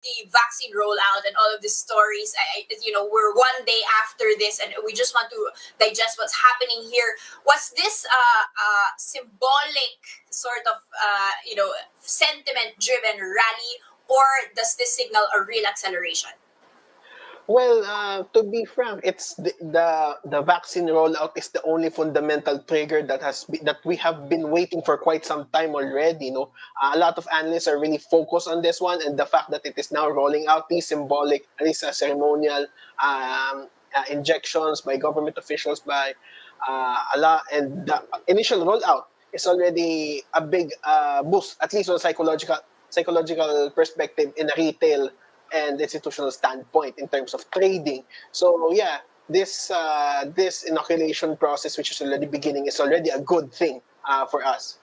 the vaccine rollout and all of the stories. We're one day after this, and we just want to digest what's happening here. Was this symbolic sort of sentiment-driven rally, or does this signal a real acceleration? Well, to be frank, it's the vaccine rollout is the only fundamental trigger that we have been waiting for quite some time already. A lot of analysts are really focused on this one, and the fact that it is now rolling out these symbolic, these ceremonial injections by government officials, by a lot, and the initial rollout is already a big boost, at least on psychological perspective in a retail and institutional standpoint in terms of trading. So yeah, this inoculation process, which is already beginning, is already a good thing for us.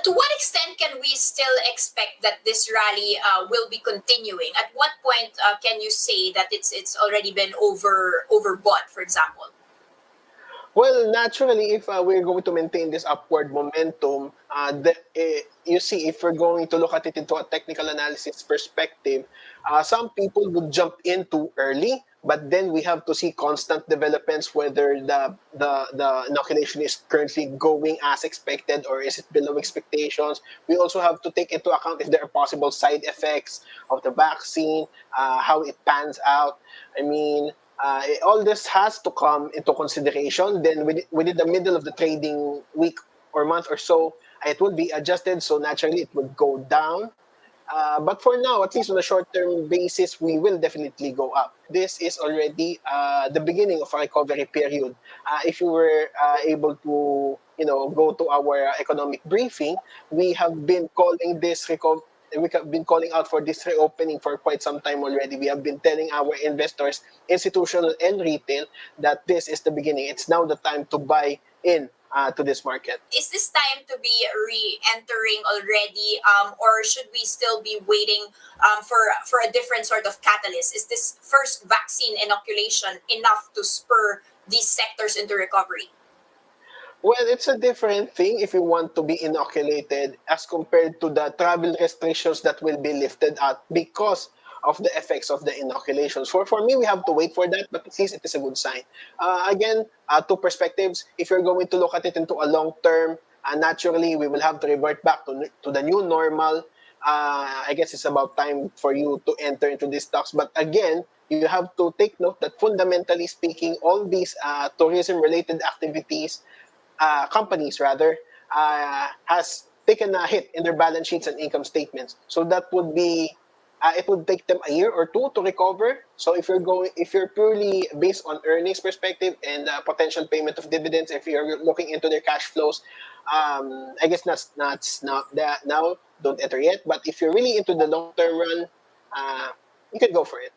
To what extent can we still expect that this rally will be continuing? At what point can you say that it's already been overbought, for example? Well, naturally, if we're going to maintain this upward momentum, you see, if we're going to look at it into a technical analysis perspective, some people would jump in too early, but then we have to see constant developments whether the inoculation is currently going as expected or is it below expectations. We also have to take into account if there are possible side effects of the vaccine, how it pans out. I mean, all this has to come into consideration. Then within the middle of the trading week or month or so, it will be adjusted. So naturally, it would go down. But for now, at least on a short-term basis, we will definitely go up. This is already the beginning of a recovery period. If you were able to, go to our economic briefing, we have been calling this we have been calling out for this reopening for quite some time already. We have been telling our investors, institutional and retail, that this is the beginning. It's now the time to buy in to this market. Is this time to be re-entering already, or should we still be waiting for a different sort of catalyst? Is this first vaccine inoculation enough to spur these sectors into recovery? Well, it's a different thing if you want to be inoculated as compared to the travel restrictions that will be lifted out because of the effects of the inoculations. For me, we have to wait for that, but at least it is a good sign. Again, two perspectives. If you're going to look at it into a long term, naturally, we will have to revert back to the new normal. I guess it's about time for you to enter into these stocks. But again, you have to take note that fundamentally speaking, all these tourism-related activities, companies rather, has taken a hit in their balance sheets and income statements. So that would be it would take them a year or two to recover. So if you're purely based on earnings perspective and potential payment of dividends, if you're looking into their cash flows, I guess that's not that now. Don't enter yet. But if you're really into the long term run, you can go for it.